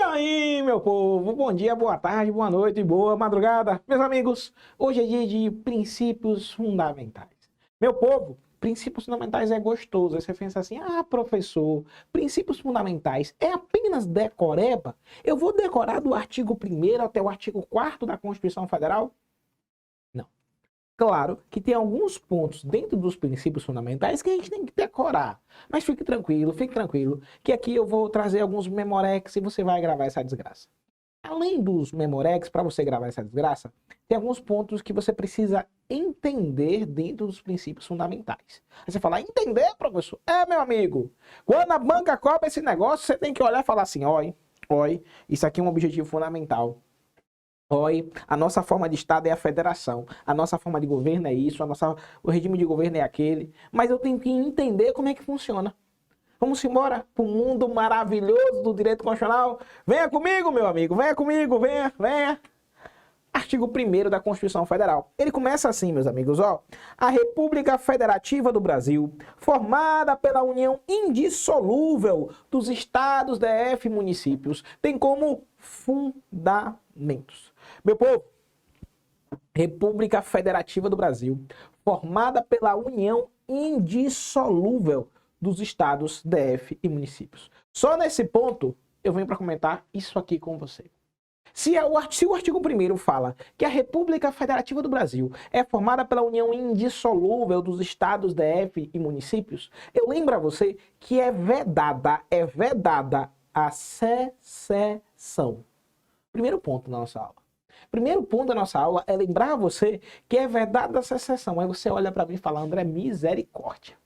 aí, meu povo? Bom dia, boa tarde, boa noite, boa madrugada. Meus amigos, hoje é dia de princípios fundamentais. Meu povo, princípios fundamentais é gostoso. Aí você pensa assim, professor, princípios fundamentais é apenas decoreba? Eu vou decorar do artigo 1º até o artigo 4º da Constituição Federal? Não. Claro que tem alguns pontos dentro dos princípios fundamentais que a gente tem que decorar. Mas fique tranquilo, que aqui eu vou trazer alguns memorex e você vai gravar essa desgraça. Além dos memorex, para você gravar essa desgraça, tem alguns pontos que você precisa entender dentro dos princípios fundamentais. Aí você fala, entender, professor? Meu amigo, quando a banca cobra esse negócio, você tem que olhar e falar assim, oi, isso aqui é um objetivo fundamental. A nossa forma de Estado é a federação, a nossa forma de governo é isso, o regime de governo é aquele, mas eu tenho que entender como é que funciona. Vamos embora para o mundo maravilhoso do direito constitucional? Venha comigo, meu amigo, venha comigo, venha. Artigo 1º da Constituição Federal. Ele começa assim, meus amigos, a República Federativa do Brasil, formada pela união indissolúvel dos estados, DF e municípios, tem como fundamentos. Meu povo, República Federativa do Brasil, formada pela união indissolúvel dos estados, DF e municípios. Só nesse ponto, eu venho para comentar isso aqui com você. Se o artigo 1º fala que a República Federativa do Brasil é formada pela união indissolúvel dos estados, DF e municípios, eu lembro a você que é vedada a secessão. Primeiro ponto da nossa aula. Primeiro ponto da nossa aula é lembrar a você que é vedada a secessão. Aí você olha para mim e fala, André, misericórdia.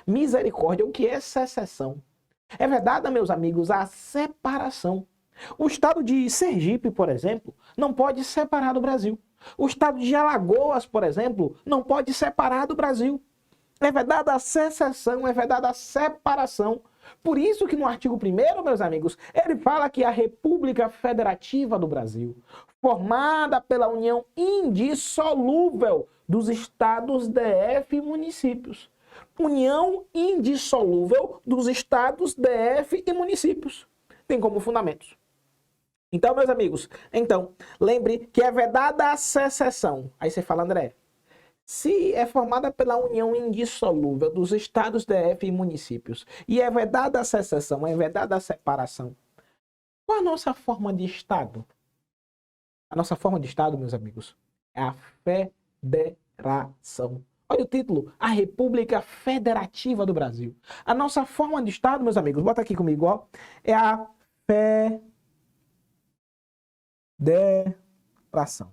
Misericórdia, o que é secessão? É vedada, meus amigos, a separação. O estado de Sergipe, por exemplo, não pode separar do Brasil. O estado de Alagoas, por exemplo, não pode separar do Brasil. É vedada a secessão, é vedada a separação. Por isso que no artigo 1º, meus amigos, ele fala que a República Federativa do Brasil, formada pela união indissolúvel dos estados, DF e municípios. União indissolúvel dos estados, DF e municípios. Tem como fundamentos. Então, meus amigos, lembre que é vedada a secessão. Aí você fala, André, se é formada pela união indissolúvel dos estados, DF e municípios, e é vedada a secessão, é vedada a separação, qual a nossa forma de Estado? A nossa forma de Estado, meus amigos, é a federação. Olha o título, a República Federativa do Brasil. A nossa forma de Estado, meus amigos, bota aqui comigo, é a federação.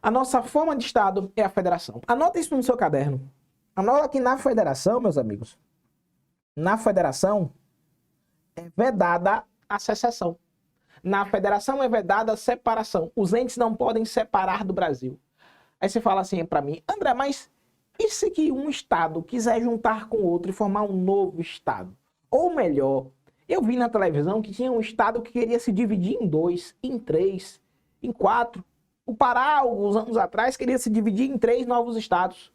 A nossa forma de Estado é a federação. Anota isso no seu caderno. Anota que na federação, meus amigos, na federação é vedada a secessão. Na federação é vedada a separação. Os entes não podem separar do Brasil. Aí você fala assim para mim, André, mas e se que um estado quiser juntar com outro e formar um novo estado? Ou melhor, eu vi na televisão que tinha um estado que queria se dividir em 2, em 3, em 4. O Pará, alguns anos atrás, queria se dividir em 3 novos estados.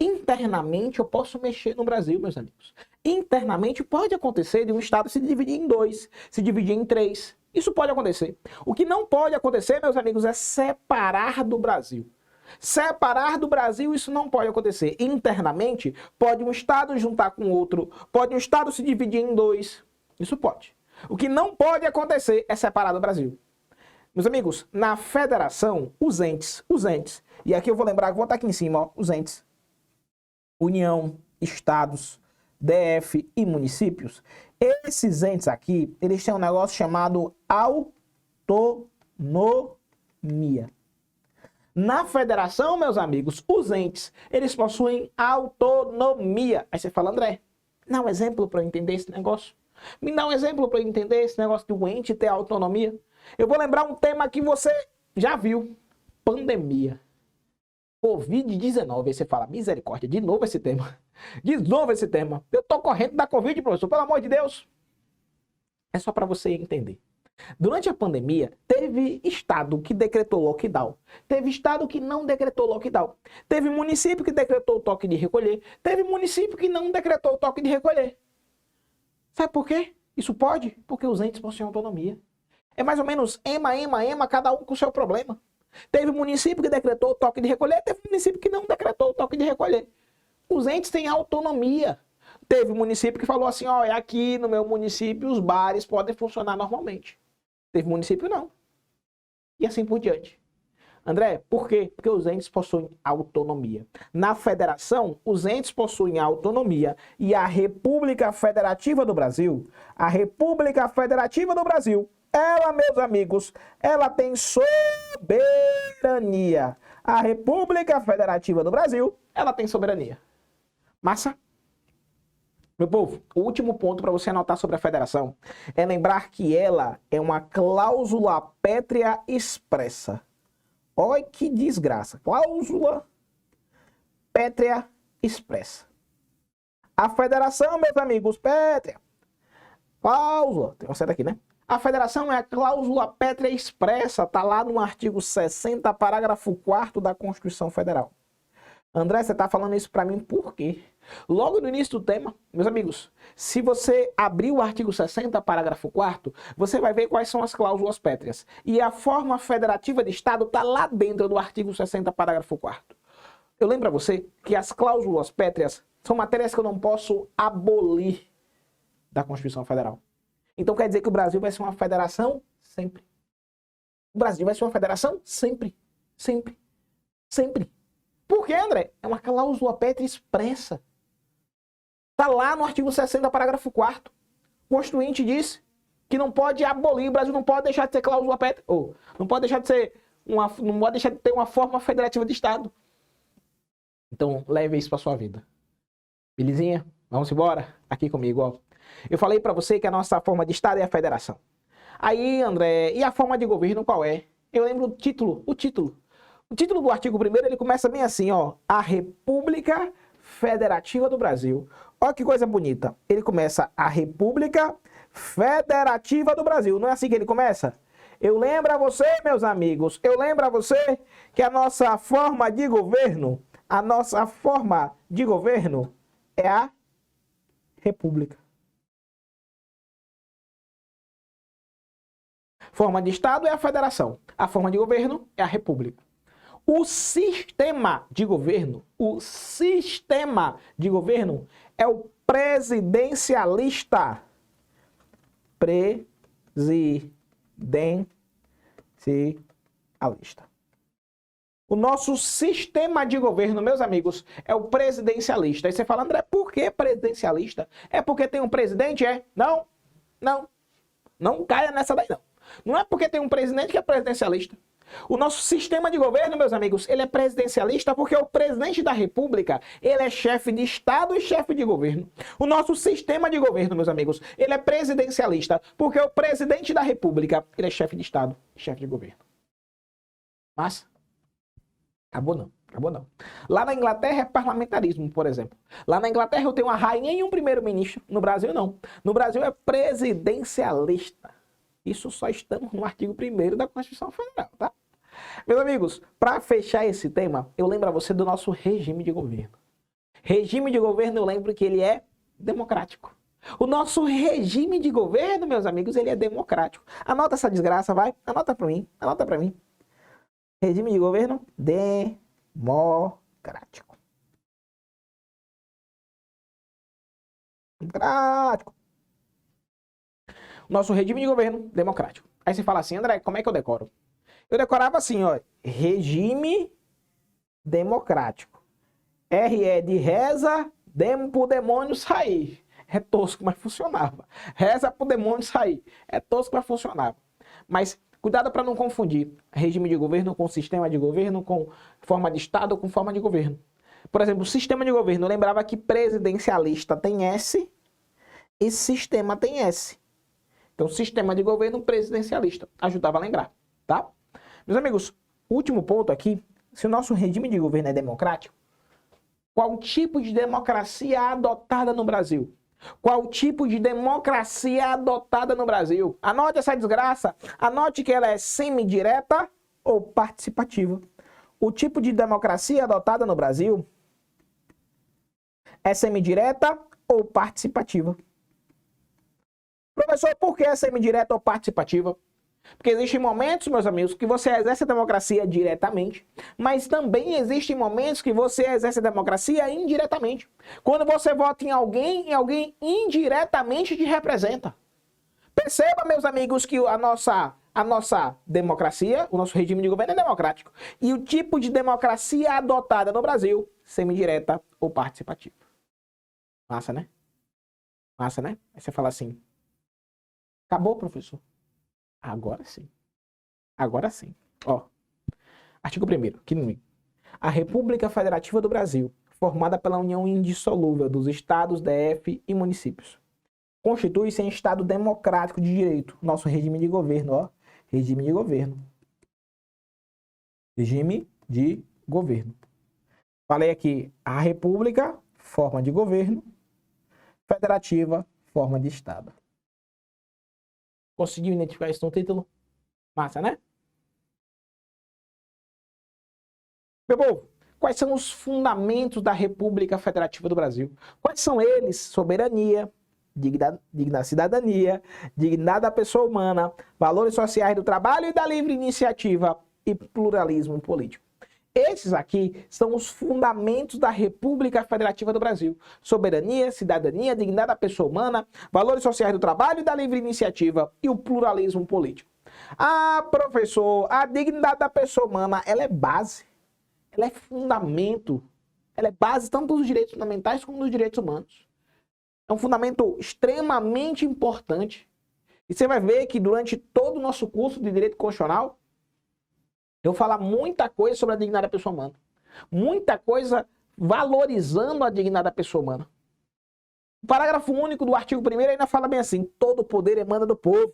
Internamente, eu posso mexer no Brasil, meus amigos. Internamente, pode acontecer de um estado se dividir em 2, se dividir em 3. Isso pode acontecer. O que não pode acontecer, meus amigos, é separar do Brasil. Separar do Brasil, isso não pode acontecer. Internamente, pode um estado juntar com outro, pode um estado se dividir em 2. Isso pode. O que não pode acontecer é separar do Brasil. Meus amigos, na federação, os entes, e aqui eu vou lembrar, vou botar aqui em cima, os entes, União, estados, DF e municípios, esses entes aqui, eles têm um negócio chamado autonomia. Na federação, meus amigos, os entes, eles possuem autonomia. Aí você fala, André, dá um exemplo para eu entender esse negócio. Me dá um exemplo para eu entender esse negócio de um ente ter autonomia. Eu vou lembrar um tema que você já viu. Pandemia. Covid-19. Aí você fala, misericórdia, de novo esse tema. De novo esse tema. Eu tô correndo da Covid, professor, pelo amor de Deus. É só para você entender. Durante a pandemia, teve estado que decretou lockdown. Teve estado que não decretou lockdown. Teve município que decretou o toque de recolher. Teve município que não decretou o toque de recolher. Sabe por quê? Isso pode, porque os entes possuem autonomia. É mais ou menos ema, cada um com o seu problema. Teve município que decretou o toque de recolher, teve município que não decretou o toque de recolher. Os entes têm autonomia. Teve município que falou assim, ó, aqui no meu município os bares podem funcionar normalmente. Teve município não. E assim por diante. André, por quê? Porque os entes possuem autonomia. Na federação, os entes possuem autonomia e a República Federativa do Brasil, ela, meus amigos, ela tem soberania. A República Federativa do Brasil, ela tem soberania. Massa? Meu povo, o último ponto para você anotar sobre a federação é lembrar que ela é uma cláusula pétrea expressa. Olha que desgraça. Cláusula pétrea expressa. A federação, meus amigos, pétrea. Cláusula. Tem uma seta aqui, né? A federação é a cláusula pétrea expressa. Está lá no artigo 60, parágrafo 4º da Constituição Federal. André, você está falando isso para mim por quê? Logo no início do tema, meus amigos, se você abrir o artigo 60, parágrafo 4º, você vai ver quais são as cláusulas pétreas. E a forma federativa de Estado está lá dentro do artigo 60, parágrafo 4º. Eu lembro a você que as cláusulas pétreas são matérias que eu não posso abolir da Constituição Federal. Então quer dizer que o Brasil vai ser uma federação sempre. O Brasil vai ser uma federação sempre. Sempre. Sempre. Por quê, André? É uma cláusula pétrea expressa. Está lá no artigo 60, parágrafo 4º. O Constituinte disse que não pode abolir, o Brasil não pode deixar de ser cláusula pétrea, ou não pode deixar de ser não pode deixar de ter uma forma federativa de Estado. Então, leve isso para sua vida. Belezinha? Vamos embora? Aqui comigo, ó. Eu falei para você que a nossa forma de Estado é a federação. Aí, André, e a forma de governo qual é? Eu lembro o título. O título do artigo 1º, ele começa bem assim, ó. A República Federativa do Brasil. Olha que coisa bonita. Ele começa a República Federativa do Brasil. Não é assim que ele começa? Eu lembro a você, meus amigos, que a nossa forma de governo é a República. Forma de Estado é a federação. A forma de governo é a República. O sistema de governo é o presidencialista. O nosso sistema de governo, meus amigos, é o presidencialista. Aí você fala, André, por que presidencialista? É porque tem um presidente? É? Não. Não caia nessa daí, não. Não é porque tem um presidente que é presidencialista. O nosso sistema de governo, meus amigos, ele é presidencialista porque o presidente da República, ele é chefe de Estado e chefe de governo. O nosso sistema de governo, meus amigos, ele é presidencialista porque o presidente da República, ele é chefe de Estado e chefe de governo. Mas, acabou não. Lá na Inglaterra é parlamentarismo, por exemplo. Lá na Inglaterra eu tenho uma rainha e um primeiro-ministro. No Brasil, não. No Brasil é presidencialista. Isso só estamos no artigo 1º da Constituição Federal, tá? Meus amigos, para fechar esse tema, eu lembro a você do nosso regime de governo. Regime de governo, eu lembro que ele é democrático. O nosso regime de governo, meus amigos, ele é democrático. Anota essa desgraça, vai. Anota para mim. Regime de governo democrático. Nosso regime de governo democrático. Aí você fala assim, André, como é que eu decoro? Eu decorava assim, ó, regime democrático. RE de reza, demo pro demônio sair. É tosco, mas funcionava. Reza pro demônio sair. É tosco, mas funcionava. Mas cuidado para não confundir regime de governo com sistema de governo, com forma de Estado ou com forma de governo. Por exemplo, o sistema de governo, eu lembrava que presidencialista tem S e sistema tem S. Então, sistema de governo presidencialista. Ajudava a lembrar, tá? Meus amigos, último ponto aqui. Se o nosso regime de governo é democrático, qual tipo de democracia adotada no Brasil? Qual tipo de democracia adotada no Brasil? Anote essa desgraça. Anote que ela é semidireta ou participativa. O tipo de democracia adotada no Brasil é semidireta ou participativa. Professor, por que é semidireta ou participativa? Porque existem momentos, meus amigos, que você exerce a democracia diretamente, mas também existem momentos que você exerce a democracia indiretamente. Quando você vota em alguém indiretamente te representa. Perceba, meus amigos, que a nossa democracia, o nosso regime de governo é democrático. E o tipo de democracia adotada no Brasil, semidireta ou participativa. Massa, né? Massa, né? Aí você fala assim, acabou, professor? Agora sim. Agora sim. Ó, artigo 1º, aqui no meio. A República Federativa do Brasil, formada pela união indissolúvel dos estados, DF e municípios, constitui-se em Estado democrático de direito. Nosso regime de governo, ó. Regime de governo. Regime de governo. Falei aqui, a República, forma de governo. Federativa, forma de Estado. Conseguiu identificar isso no título? Massa, né? Meu povo, quais são os fundamentos da República Federativa do Brasil? Quais são eles? Soberania, digna cidadania, dignidade da pessoa humana, valores sociais do trabalho e da livre iniciativa e pluralismo político. Esses aqui são os fundamentos da República Federativa do Brasil. Soberania, cidadania, dignidade da pessoa humana, valores sociais do trabalho e da livre iniciativa e o pluralismo político. Ah, professor, a dignidade da pessoa humana, ela é base, ela é fundamento, ela é base tanto dos direitos fundamentais como dos direitos humanos. É um fundamento extremamente importante. E você vai ver que durante todo o nosso curso de Direito Constitucional, eu vou falar muita coisa sobre a dignidade da pessoa humana. Muita coisa valorizando a dignidade da pessoa humana. O parágrafo único do artigo 1º ainda fala bem assim: todo poder emana do povo,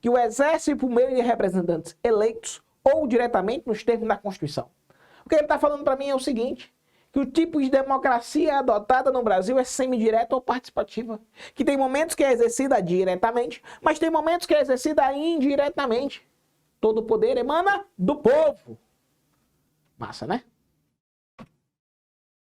que o exerce por meio de representantes eleitos ou diretamente nos termos da Constituição. O que ele está falando para mim é o seguinte: que o tipo de democracia adotada no Brasil é semidireta ou participativa. Que tem momentos que é exercida diretamente, mas tem momentos que é exercida indiretamente. Todo poder emana do povo. Massa, né?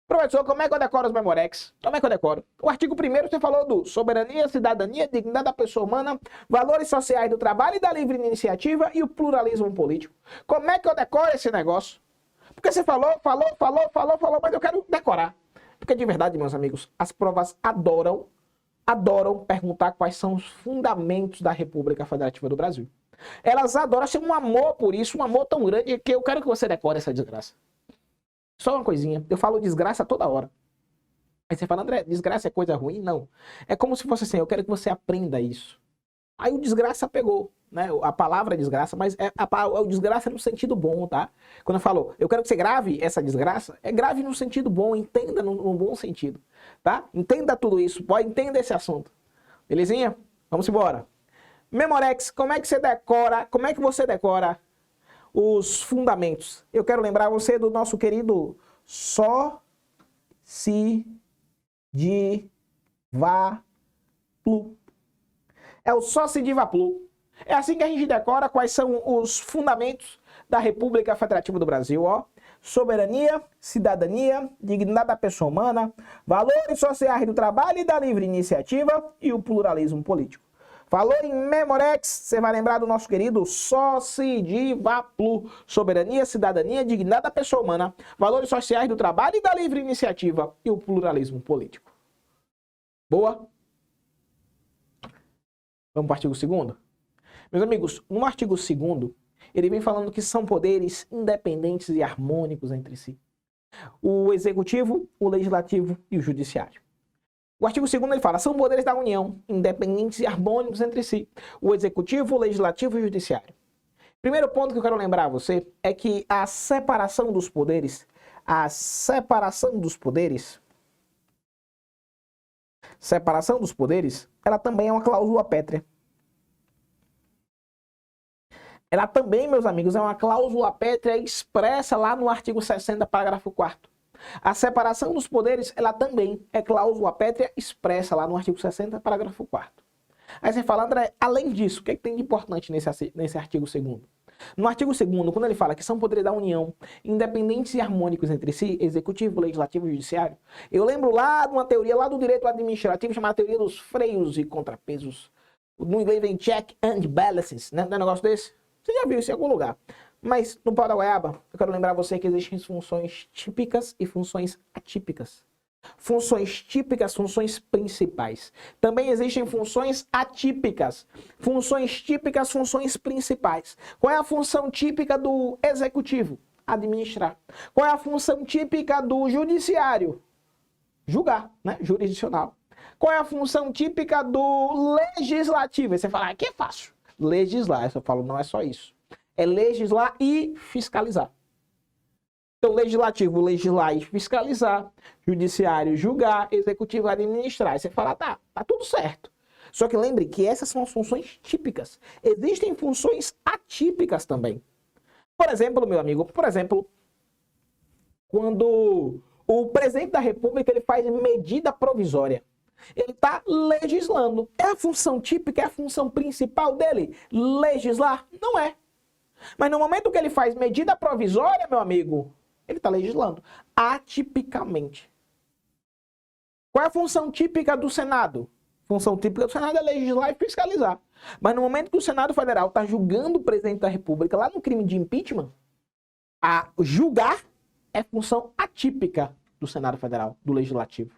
Professor, como é que eu decoro os memorex? Como é que eu decoro? O artigo 1º você falou do soberania, cidadania, dignidade da pessoa humana, valores sociais do trabalho e da livre iniciativa e o pluralismo político. Como é que eu decoro esse negócio? Porque você falou, mas eu quero decorar. Porque de verdade, meus amigos, as provas adoram perguntar quais são os fundamentos da República Federativa do Brasil. Elas adoram, acham um amor por isso, um amor tão grande que eu quero que você decore essa desgraça. Só uma coisinha, eu falo desgraça toda hora. Aí você fala, André, desgraça é coisa ruim? Não. É como se fosse assim, eu quero que você aprenda isso. Aí o desgraça pegou, né? A palavra desgraça, mas o desgraça no sentido bom, tá? Quando eu falo, eu quero que você grave essa desgraça, é grave no sentido bom, entenda no bom sentido, tá? Entenda tudo isso, entenda esse assunto. Belezinha? Vamos embora. Memorex, como é que você decora os fundamentos? Eu quero lembrar você do nosso querido só se diva plu. É o só se diva plu. É assim que a gente decora quais são os fundamentos da República Federativa do Brasil, ó. Soberania, cidadania, dignidade da pessoa humana, valores sociais do trabalho e da livre iniciativa e o pluralismo político. Falou em Memorex, você vai lembrar do nosso querido só se diva plu. Soberania, cidadania, dignidade da pessoa humana, valores sociais do trabalho e da livre iniciativa e o pluralismo político. Boa? Vamos para o artigo 2º? Meus amigos, no artigo 2º, ele vem falando que são poderes independentes e harmônicos entre si. O executivo, o legislativo e o judiciário. O artigo 2º ele fala, são poderes da União, independentes e harmônicos entre si. O executivo, o legislativo e o judiciário. Primeiro ponto que eu quero lembrar a você é que a separação dos poderes, ela também é uma cláusula pétrea. Ela também, meus amigos, é uma cláusula pétrea expressa lá no artigo 60, parágrafo 4º. A separação dos poderes, ela também é cláusula pétrea expressa lá no artigo 60, parágrafo 4º. Aí você fala, André, além disso, o que é que tem de importante nesse artigo 2º? No artigo 2º, quando ele fala que são poderes da União, independentes e harmônicos entre si, executivo, legislativo e judiciário, eu lembro lá de uma teoria lá do direito administrativo chamada teoria dos freios e contrapesos. No inglês vem check and balances, né? Não é um negócio desse? Você já viu isso em algum lugar. Mas no pau da goiaba, eu quero lembrar você que existem funções típicas e funções atípicas. Funções típicas, funções principais. Também existem funções atípicas. Funções típicas, funções principais. Qual é a função típica do executivo? Administrar. Qual é a função típica do judiciário? Julgar, né? Jurisdicional. Qual é a função típica do legislativo? Aí você fala, que é fácil. Legislar. Eu falo, não é só isso. É legislar e fiscalizar. Então, legislativo, legislar e fiscalizar. Judiciário, julgar. Executivo, administrar. Aí você fala, tá tudo certo. Só que lembre que essas são as funções típicas. Existem funções atípicas também. Por exemplo, meu amigo, quando o presidente da República ele faz medida provisória. Ele está legislando. É a função típica, é a função principal dele? Legislar? Não é. Mas no momento que ele faz medida provisória, meu amigo, ele está legislando. Atipicamente. Qual é a função típica do Senado? A função típica do Senado é legislar e fiscalizar. Mas no momento que o Senado Federal está julgando o presidente da República lá no crime de impeachment, a julgar é função atípica do Senado Federal, do Legislativo.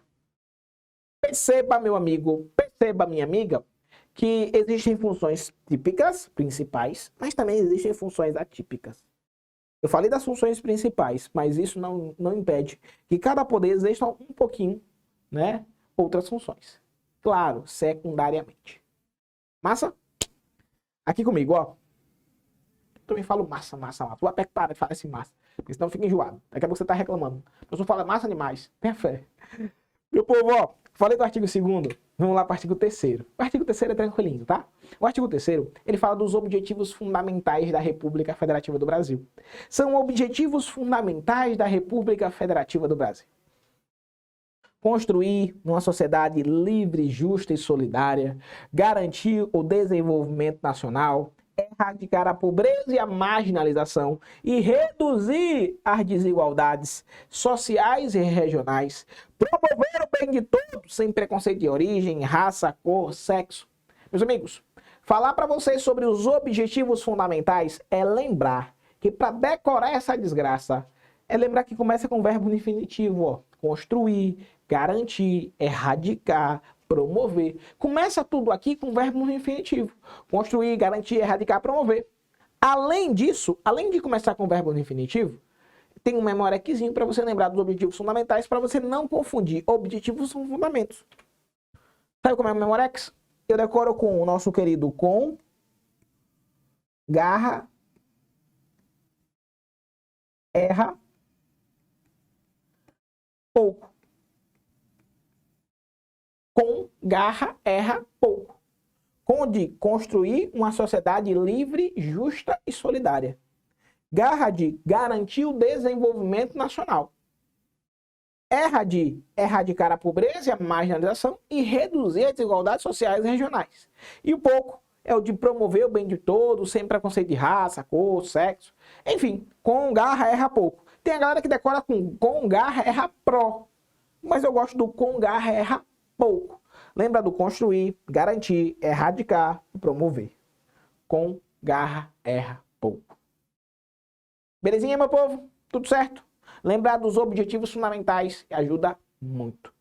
Perceba, meu amigo, perceba, minha amiga, que existem funções típicas, principais, mas também existem funções atípicas. Eu falei das funções principais, mas isso não impede que cada poder exista um pouquinho, né, outras funções. Claro, secundariamente. Massa? Aqui comigo, ó. Eu também falo massa. Vou até parar de falar assim massa, porque senão fica enjoado. Daqui a pouco você tá reclamando. Eu só falo massa demais. Tenha fé. Meu povo, ó, falei do artigo 2º, vamos lá para o artigo 3º. O artigo 3º é tranquilinho, tá? O artigo 3º, ele fala dos objetivos fundamentais da República Federativa do Brasil. São objetivos fundamentais da República Federativa do Brasil. Construir uma sociedade livre, justa e solidária, garantir o desenvolvimento nacional, erradicar a pobreza e a marginalização e reduzir as desigualdades sociais e regionais, promover o bem de todos sem preconceito de origem, raça, cor, sexo. Meus amigos, falar para vocês sobre os objetivos fundamentais é lembrar que para decorar essa desgraça, é lembrar que começa com o verbo no infinitivo, ó, construir, garantir, erradicar, promover. Começa tudo aqui com o verbo no infinitivo. Construir, garantir, erradicar, promover. Além disso, além de começar com o verbo no infinitivo, tem um memorequezinho para você lembrar dos objetivos fundamentais, para você não confundir. Objetivos são fundamentos. Sabe como é o memorex? Eu decoro com o nosso querido com, garra, erra, pouco. Com, garra, erra, pouco. Com de construir uma sociedade livre, justa e solidária. Garra de garantir o desenvolvimento nacional. Erra de erradicar a pobreza e a marginalização e reduzir as desigualdades sociais e regionais. E o pouco é o de promover o bem de todos, sem preconceito de raça, cor, sexo. Enfim, com, garra, erra, pouco. Tem a galera que decora com, garra, erra, pró. Mas eu gosto do com, garra, erra, pouco. Lembra do construir, garantir, erradicar e promover. Com, garra, erra, pouco. Belezinha, meu povo? Tudo certo? Lembrar dos objetivos fundamentais ajuda muito.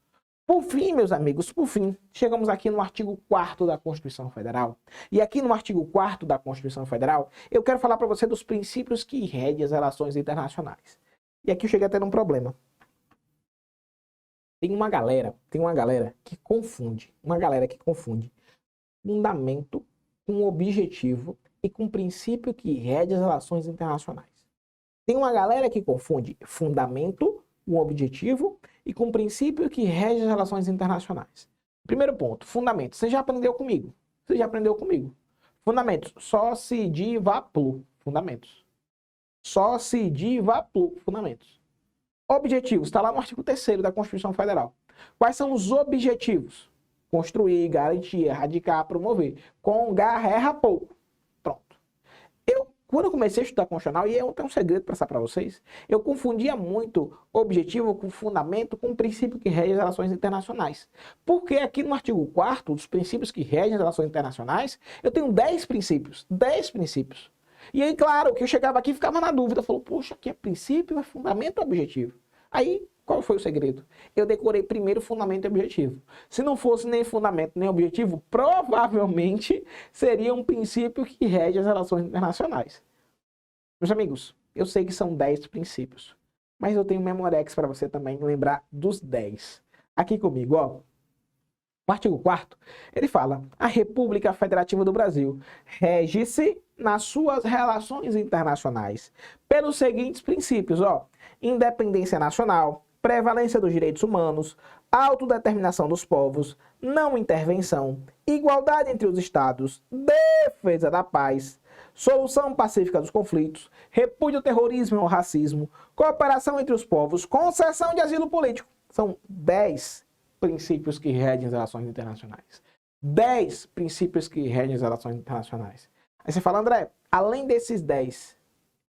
Por fim, meus amigos, por fim, chegamos aqui no artigo 4º da Constituição Federal. E aqui no artigo 4º da Constituição Federal, eu quero falar para você dos princípios que regem as relações internacionais. E aqui eu cheguei a ter um problema. Tem uma galera que confunde fundamento com objetivo e com princípio que rege as relações internacionais. Tem uma galera que confunde fundamento com objetivo e com princípio que rege as relações internacionais. Primeiro ponto, fundamento. Você já aprendeu comigo? Fundamentos, só se diva plu, fundamentos. Só se diva plu, fundamentos. Objetivos, está lá no artigo 3º da Constituição Federal. Quais são os objetivos? Construir, garantir, erradicar, promover. Com, garra, erra, pouco. Pronto. Quando eu comecei a estudar constitucional, e eu tenho um segredo para passar para vocês, eu confundia muito objetivo com fundamento com o princípio que rege as relações internacionais. Porque aqui no artigo 4º, dos princípios que regem as relações internacionais, eu tenho 10 princípios. 10 princípios. E aí, claro, que eu chegava aqui e ficava na dúvida. Falou, poxa, aqui é princípio, é fundamento ou objetivo? Aí, qual foi o segredo? Eu decorei primeiro fundamento e objetivo. Se não fosse nem fundamento nem objetivo, provavelmente seria um princípio que rege as relações internacionais. Meus amigos, eu sei que são 10 princípios, mas eu tenho um Memorex para você também lembrar dos 10. Aqui comigo, ó. O artigo 4º, ele fala: a República Federativa do Brasil rege-se nas suas relações internacionais pelos seguintes princípios, ó: independência nacional, prevalência dos direitos humanos, autodeterminação dos povos, não intervenção, igualdade entre os estados, defesa da paz, solução pacífica dos conflitos, repúdio ao terrorismo e ao racismo, cooperação entre os povos, concessão de asilo político. São 10 princípios que regem as relações internacionais. 10 princípios que regem as relações internacionais. Aí você fala, André, além desses 10,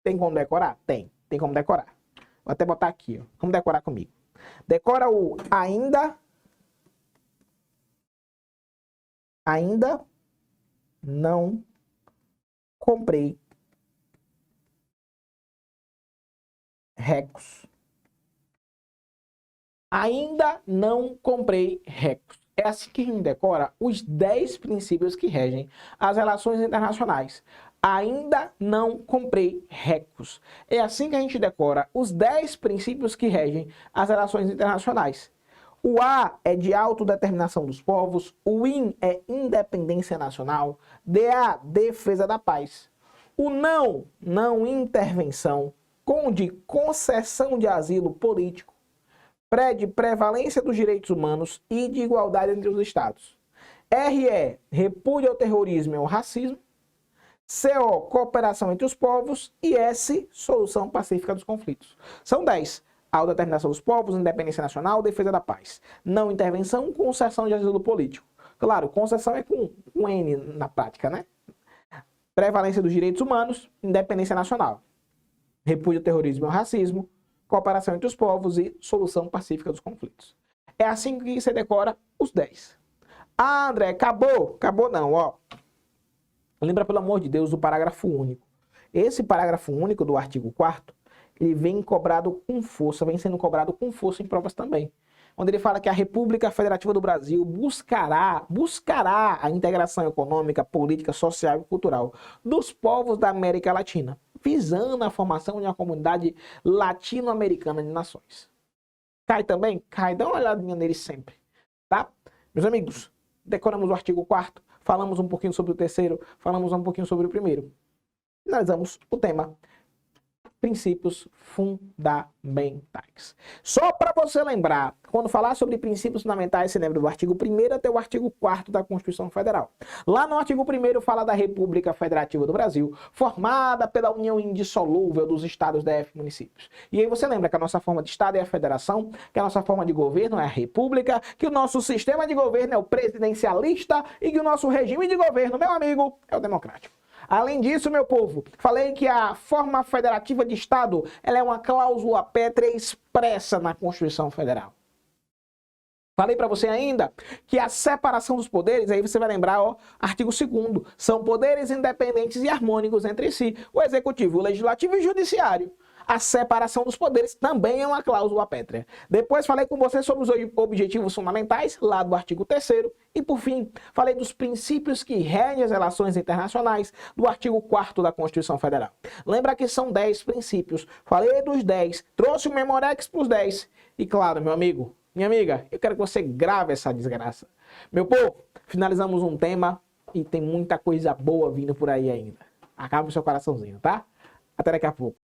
tem como decorar? Tem como decorar. Vou até botar aqui, ó. Vamos decorar comigo. Decora o ainda não comprei recursos. Ainda não comprei recursos. É assim que a gente decora os 10 princípios que regem as relações internacionais. Ainda não comprei recursos. É assim que a gente decora os 10 princípios que regem as relações internacionais. O A é de autodeterminação dos povos, o IN é independência nacional, DA, defesa da paz. O não intervenção, com de concessão de asilo político, de prevalência dos direitos humanos e de igualdade entre os estados. RE, repúdio ao terrorismo e ao racismo. CO, cooperação entre os povos. E S, solução pacífica dos conflitos. São 10. Autodeterminação dos povos, independência nacional, defesa da paz. Não intervenção, concessão de asilo político. Claro, concessão é com N na prática, né? Prevalência dos direitos humanos, independência nacional. Repúdio ao terrorismo e ao racismo. Cooperação entre os povos e solução pacífica dos conflitos. É assim que você decora os 10. Ah, André, acabou? Acabou não, ó. Lembra, pelo amor de Deus, do parágrafo único. Esse parágrafo único do artigo 4º, ele vem sendo cobrado com força em provas também. Onde ele fala que a República Federativa do Brasil buscará a integração econômica, política, social e cultural dos povos da América Latina, visando a formação de uma comunidade latino-americana de nações. Cai também? Cai, dá uma olhadinha nele sempre, tá? Meus amigos, decoramos o artigo 4º, falamos um pouquinho sobre o 3º, falamos um pouquinho sobre o 1º. Finalizamos o tema princípios fundamentais. Só para você lembrar, quando falar sobre princípios fundamentais, você lembra do artigo 1º até o artigo 4º da Constituição Federal. Lá no artigo 1º fala da República Federativa do Brasil, formada pela união indissolúvel dos estados, DF e municípios. E aí você lembra que a nossa forma de estado é a federação, que a nossa forma de governo é a república, que o nosso sistema de governo é o presidencialista e que o nosso regime de governo, meu amigo, é o democrático. Além disso, meu povo, falei que a forma federativa de Estado ela é uma cláusula pétrea expressa na Constituição Federal. Falei para você ainda que a separação dos poderes, aí você vai lembrar, ó, artigo 2º, são poderes independentes e harmônicos entre si, o Executivo, o Legislativo e o Judiciário. A separação dos poderes também é uma cláusula pétrea. Depois falei com você sobre os objetivos fundamentais, lá do artigo 3º. E por fim, falei dos princípios que regem as relações internacionais, do artigo 4º da Constituição Federal. Lembra que são 10 princípios. Falei dos 10, trouxe o Memorex para os 10. E claro, meu amigo, minha amiga, eu quero que você grave essa desgraça. Meu povo, finalizamos um tema e tem muita coisa boa vindo por aí ainda. Acaba o seu coraçãozinho, tá? Até daqui a pouco.